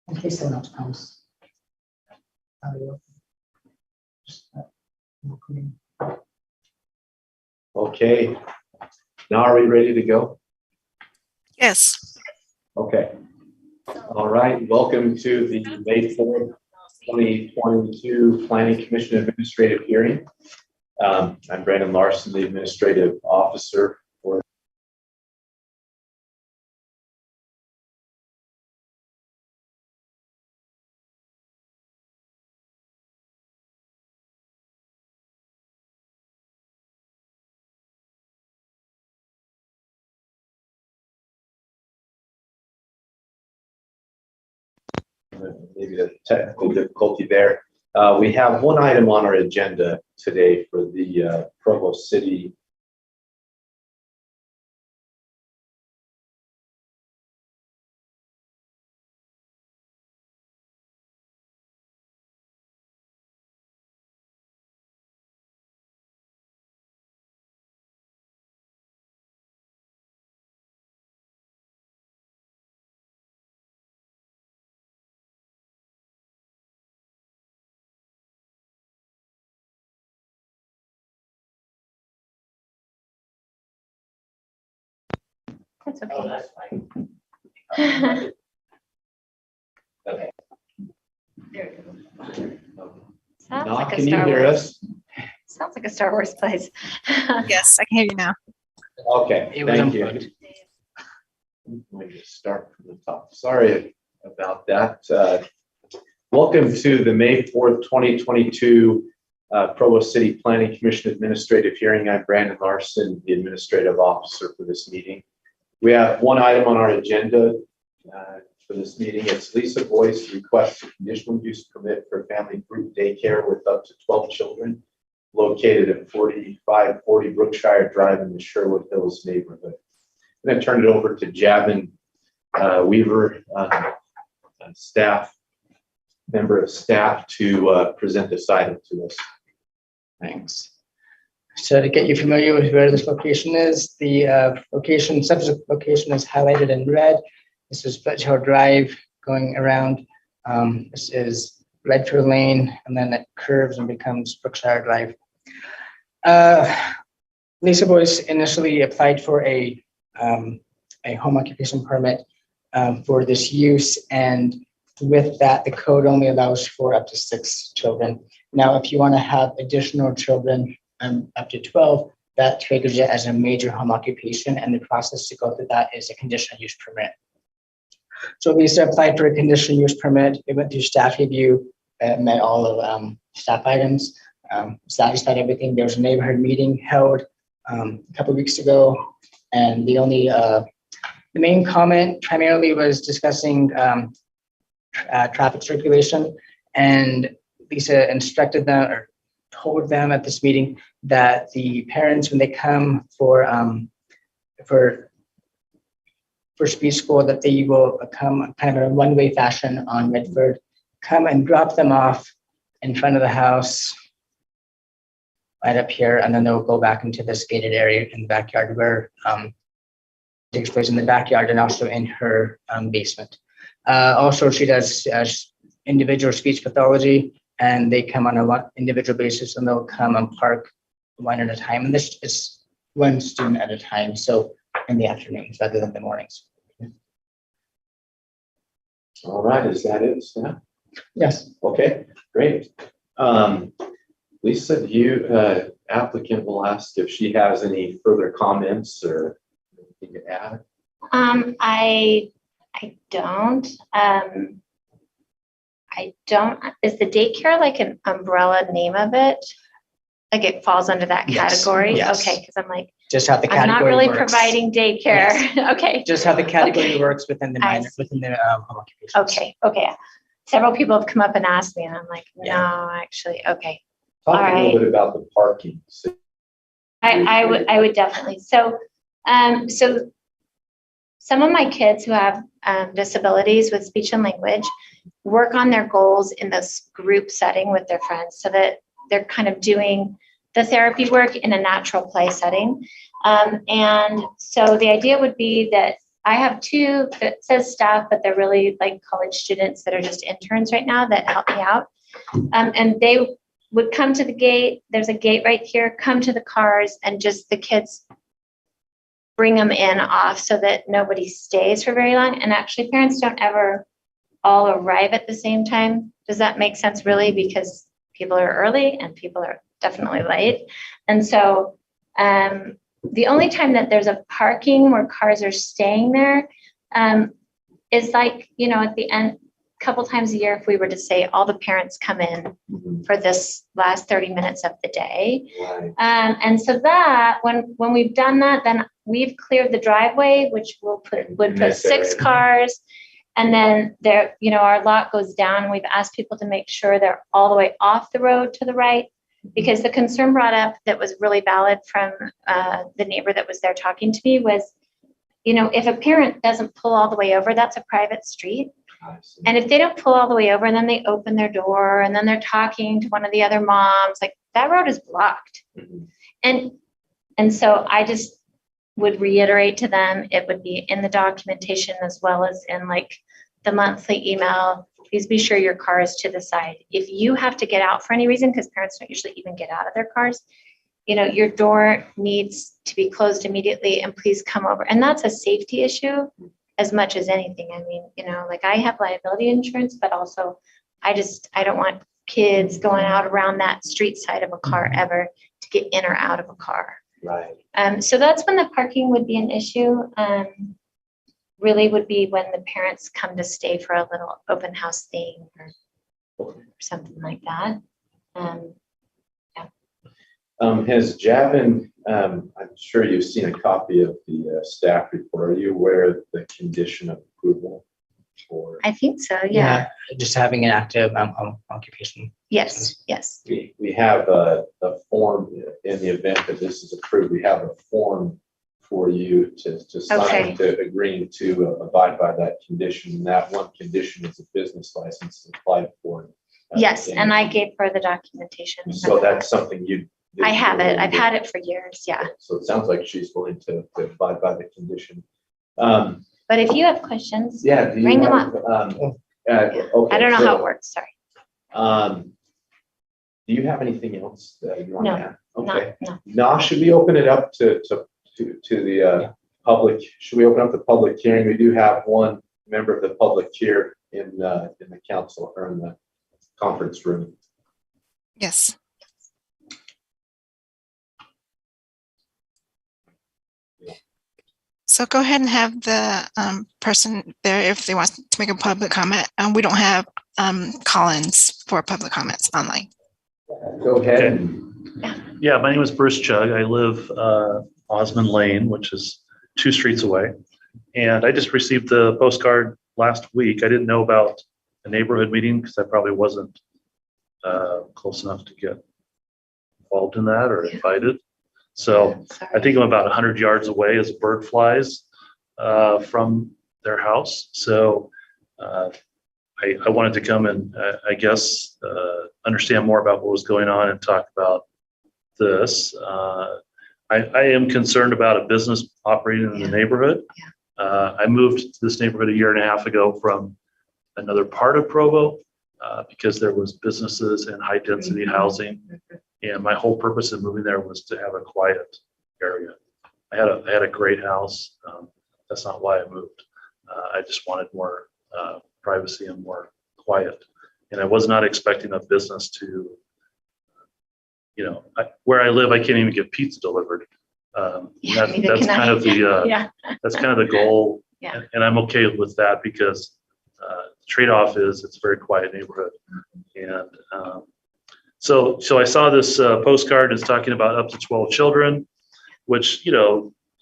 In case someone else comes. Okay, now are we ready to go? Yes. Okay. All right, welcome to the May 4th, 2022 Planning Commission Administrative Hearing. I'm Brandon Larson, the Administrative Officer for maybe the technical difficulty there. We have one item on our agenda today for the Provo City That's okay. Okay. There we go. Now, Sounds like a can you Star hear Wars. us? Sounds like a Star Wars place. Yes, I can hear you now. Okay, It was thank you. unplugged. Let me just start from the top. Sorry about that. Welcome to the May 4th, 2022 Provo City Planning Commission Administrative Hearing. I'm Brandon Larson, the Administrative Officer for this meeting. We have one item on our agenda for this meeting. It's Lisa Boyce requests a conditional use permit for family group daycare with up to 12 children located at 4540 Brookshire Drive in the Sherwood Hills neighborhood. I'm going to turn it over to Javin Weaver, member of staff, to present this item to us. Thanks. So to get you familiar with where this location is, the subject location is highlighted in red. This is Fletcher Drive going around. This is Redfield Lane, and then it curves and becomes Brookshire Drive. Lisa Boyce initially applied for a home occupation permit for this use, and with that, the code only allows for up to 6 children. Now, if you want to have additional children up to 12, that triggers it as a major home occupation, and the process to go through that is a conditional use permit. So Lisa applied for a conditional use permit. It went through staff review, met all of staff items, satisfied everything. There was a neighborhood meeting held a couple of weeks ago, and the main comment primarily was discussing traffic circulation, and Lisa instructed them or told them at this meeting that the parents, when they come for speech school, that they will come kind of in a one-way fashion on Redford, come and drop them off in front of the house right up here, and then they'll go back into this gated area in the backyard where it takes place in the backyard and also in her basement. Also, she does individual speech pathology, and they come on a individual basis, and they'll come and park one at a time. And this is one student at a time, so in the afternoons rather than the mornings. All right, is that it? Yeah. Yes. Okay, great. Lisa, applicant will ask if she has any further comments or anything to add. I don't. Is the daycare like an umbrella name of it? Like it falls under that Yes, category? yes. Okay, because I'm like, Just how the category I'm not really works. providing daycare. Okay. Just how the category Okay. works within the I minor, see. within the home occupation. Okay. Several people have come up and asked me, and I'm like, no, Yeah. actually, okay. Talk All a little right. bit about the parking. I would definitely. So some of my kids who have disabilities with speech and language work on their goals in this group setting with their friends, so that they're kind of doing the therapy work in a natural play setting. And so the idea would be that I have two that says staff, but they're really like college students that are just interns right now that help me out. And they would come to the gate. There's a gate right here, come to the cars, and just the kids bring them in off so that nobody stays for very long. And actually parents don't ever all arrive at the same time. Does that make sense really? Because people are early and people are definitely late. And so the only time that there's a parking where cars are staying there is like, you know, at the end, a couple times a year, if we were to say all the parents come in for this last 30 minutes of the day. Right. And so that when we've done that, then we've cleared the driveway, which would put 6 cars. And then there, you know, our lot goes down and we've asked people to make sure they're all the way off the road to the right, because the concern brought up that was really valid from the neighbor that was there talking to me was, you know, if a parent doesn't pull all the way over, that's a private street. And if they don't pull all the way over and then they open their door and then they're talking to one of the other moms, like that road is blocked. And so I just would reiterate to them, it would be in the documentation as well as in like the monthly email. Please be sure your car is to the side. If you have to get out for any reason, because parents don't usually even get out of their cars, you know, your door needs to be closed immediately and please come over. And that's a safety issue as much as anything. I mean, you know, like I have liability insurance, but also I don't want kids going out around that street side of a car ever to get in or out of a car. Right. So that's when the parking would be an issue. Really would be when the parents come to stay for a little open house thing or something like that. Has Javin, I'm sure you've seen a copy of the staff report. Are you aware of the condition of approval? Or I think so, yeah. Just having an active occupation. Yes. we have a form in the event that this is approved. We have a form for you to sign, Okay. to agreeing to abide by that condition. And that one condition is a business license applied for. Yes, and I gave her the documentation. So that's something you. I have it. I've had it for years, yeah. So it sounds like she's willing to abide by the condition. But if you have questions, Yeah. Do you bring them have, up. okay, I don't know how it works, sorry. Do you have anything else that you want No, to add? Okay. No. Now, should we open it up to the public? Should we open up the public hearing? We do have one member of the public here in the council or in the conference room. Yes. So go ahead and have the person there if they want to make a public comment. We don't have call-ins for public comments online. Go ahead. Okay. Yeah, my name is Bruce Chugg. I live Osmond Lane, which is 2 streets away. And I just received the postcard last week. I didn't know about a neighborhood meeting because I probably wasn't close enough to get involved in that or invited. So I think I'm about 100 yards away as a bird flies from their house. So I wanted to come and I guess understand more about what was going on and talk about this. I am concerned about a business operating in the neighborhood. I moved to this neighborhood 1.5 years ago from another part of Provo because there was businesses and high density housing. And my whole purpose of moving there was to have a quiet area. I had a great house. That's not why I moved. I just wanted more privacy and more quiet. And I was not expecting a business to, where I live, I can't even get pizza delivered. That's kind of the that's kind of the goal. Yeah. And I'm okay with that because the trade-off is it's a very quiet neighborhood. And so I saw this postcard is talking about up to 12 children, which,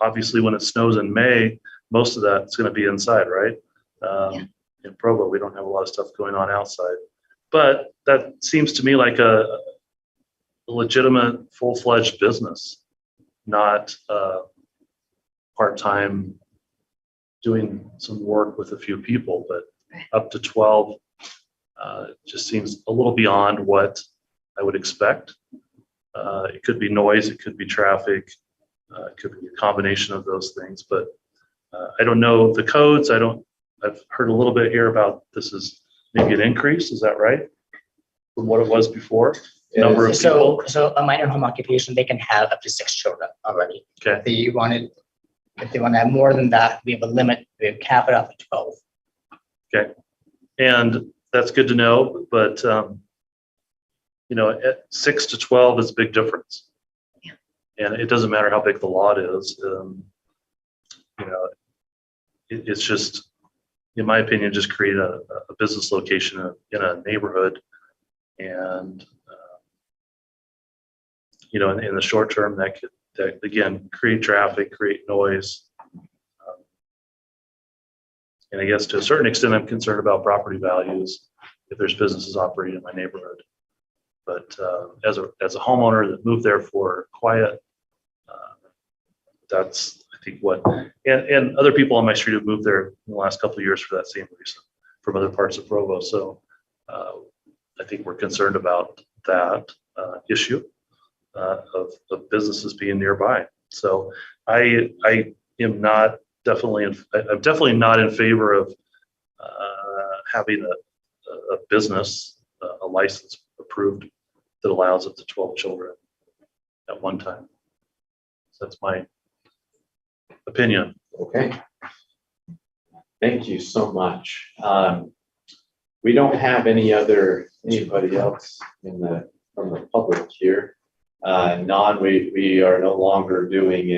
obviously when it snows in May, most of that's going to be inside, right? In Provo, we don't have a lot of stuff going on outside. But that seems to me like a legitimate, full-fledged business, not part-time doing some work with a few people, but up to 12 just seems a little beyond what I would expect. It could be noise, it could be traffic, it could be a combination of those things, but I don't know the codes. I've heard a little bit here about this is maybe an increase. Is that right? From what it was before? Number of people? So a minor home occupation, they can have up to 6 children already. Okay. If they want to have more than that, we have a limit, we have cap it up at 12. Okay. And that's good to know, but at 6 to 12 is a big difference. Yeah. And it doesn't matter how big the lot is. It's just, in my opinion, just create a business location in a neighborhood. And, in the short term, that again, create traffic, create noise. And I guess to a certain extent, I'm concerned about property values if there's businesses operating in my neighborhood. But as a homeowner that moved there for quiet, that's, I think, and other people on my street have moved there in the last couple of years for that same reason, from other parts of Provo. So I think we're concerned about that issue of businesses being nearby. So I am not I'm definitely not in favor of having a business, a license approved that allows up to 12 children at one time. So that's my opinion. Okay. Thank you so much. We don't have anybody else from the public here. We are no longer doing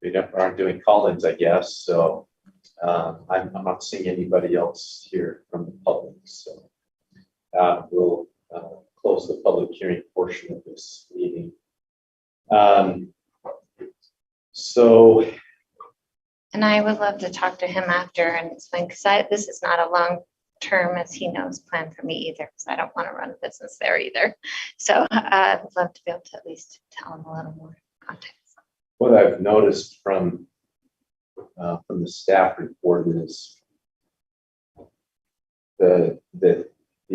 we aren't doing call-ins, I guess. So I'm not seeing anybody else here from the public. So we'll close the public hearing portion of this meeting. And I would love to talk to him after and explain, because this is not a long term, as he knows, plan for me either, because I don't want to run a business there either. So I would love to be able to at least tell him a little more context. What I've noticed from the staff report is the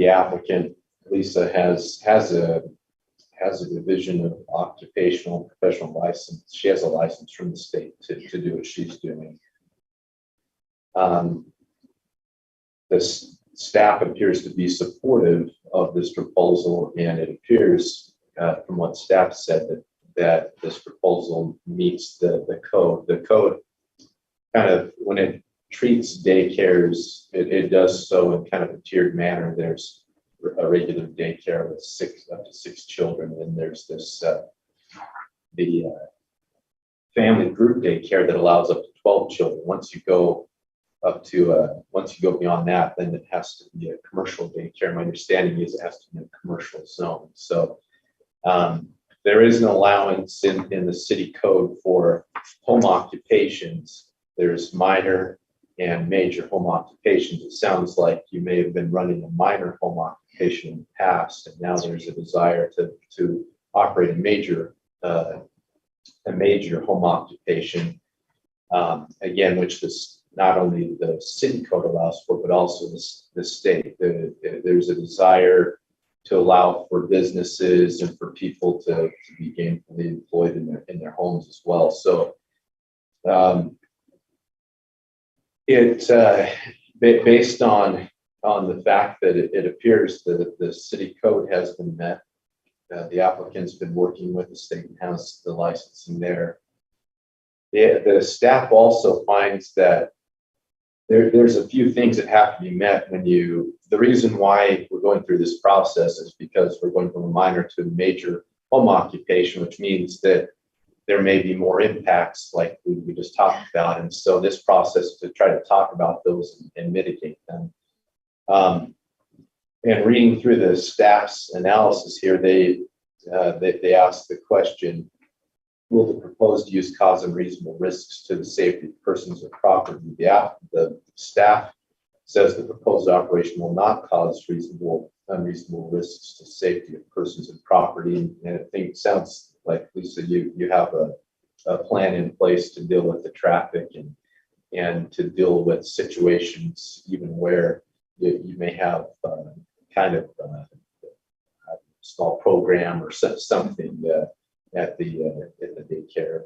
applicant, Lisa, has a division of occupational and professional license. She has a license from the state to do what she's doing. The staff appears to be supportive of this proposal, and it appears from what staff said that this proposal meets the code. The code kind of, when it treats daycares, it does so in kind of a tiered manner. There's a regular daycare with up to 6 children, and there's this the family group daycare that allows up to 12 children. Once you go beyond that, then it has to be a commercial daycare. My understanding is it has to be a commercial zone. So there is an allowance in the city code for home occupations. There's minor and major home occupations. It sounds like you may have been running a minor home occupation in the past, and now there's a desire to operate a major home occupation. Again, which this not only the city code allows for, but also the state. There's a desire to allow for businesses and for people to be gainfully employed in their homes as well. So based on the fact that it appears that the city code has been met, the applicant's been working with the state and has the licensing there. The staff also finds that there's a few things that have to be met the reason why we're going through this process is because we're going from a minor to a major home occupation, which means that there may be more impacts like we just talked about. And so this process to try to talk about those and mitigate them. And reading through the staff's analysis here, they asked the question, will the proposed use cause unreasonable risks to the safety of persons or property? The staff says the proposed operation will not cause unreasonable risks to safety of persons and property. And I think it sounds like, Lisa, you have a plan in place to deal with the traffic and to deal with situations even where you may have kind of a small program or something at the daycare.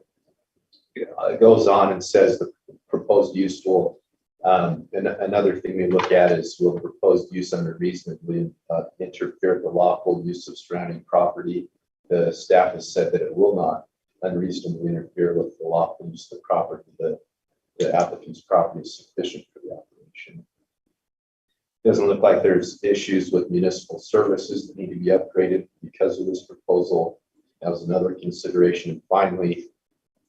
it goes on and says the proposed use will, and another thing we look at is will the proposed use unreasonably interfere with the lawful use of surrounding property. The staff has said that it will not unreasonably interfere with the lawful use of the property. The applicant's property is sufficient for the operation. Doesn't look like there's issues with municipal services that need to be upgraded because of this proposal. That was another consideration. And finally,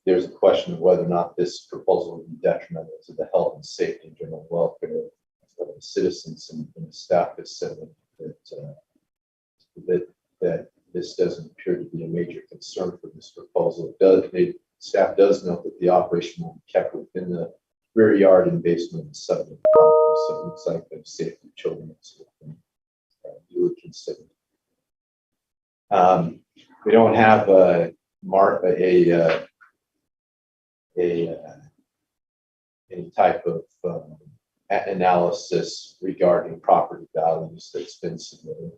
there's a question of whether or not this proposal would be detrimental to the health and safety and general welfare of the citizens, and the staff has said that this doesn't appear to be a major concern for this proposal. Staff does note that the operation will be kept within the rear yard and basement of the subject property, so it looks like the safety of children is duly considered. We don't have any type of analysis regarding property values that's been submitted.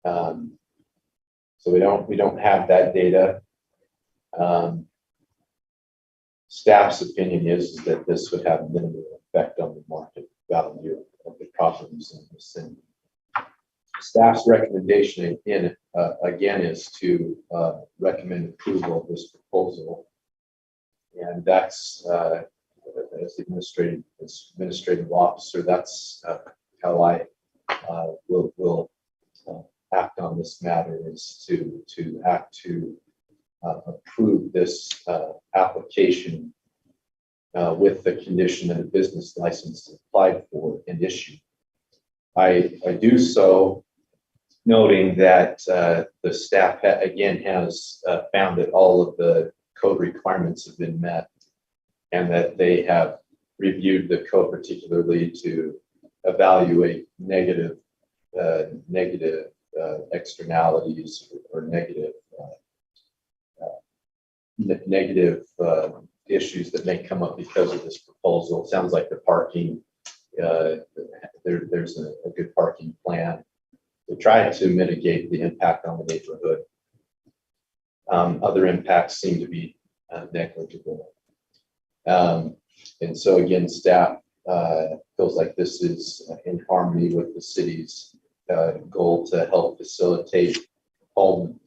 So we don't have that data. Staff's opinion is that this would have minimal effect on the market value of the properties in the vicinity. Staff's recommendation again is to recommend approval of this proposal, and that's as administrative officer. That's how I will act on this matter, is to act to approve this application with the condition that a business license is applied for and issued. I do so noting that the staff again has found that all of the code requirements have been met, and that they have reviewed the code particularly to evaluate negative externalities or negative issues that may come up because of this proposal. It sounds like the parking, there's a good parking plan to try to mitigate the impact on the neighborhood. Other impacts seem to be negligible. And so again, staff feels like this is in harmony with the city's goal to help facilitate home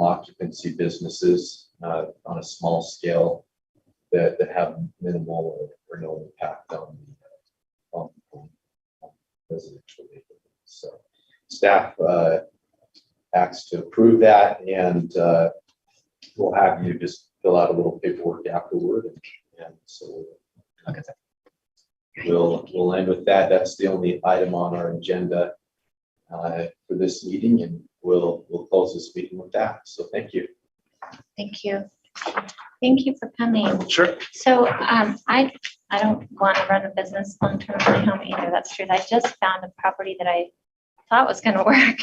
occupancy businesses on a small scale that have minimal or no impact on residential neighborhoods. So staff acts to approve that, and we'll have you just fill out a little paperwork afterward, and so we'll end with that. That's the only item on our agenda for this meeting, and we'll close this meeting with that. So thank you. Thank you. Thank you for coming. Sure. So I don't want to run a business long-term in my home either. That's true. I just found a property that I thought was going to work.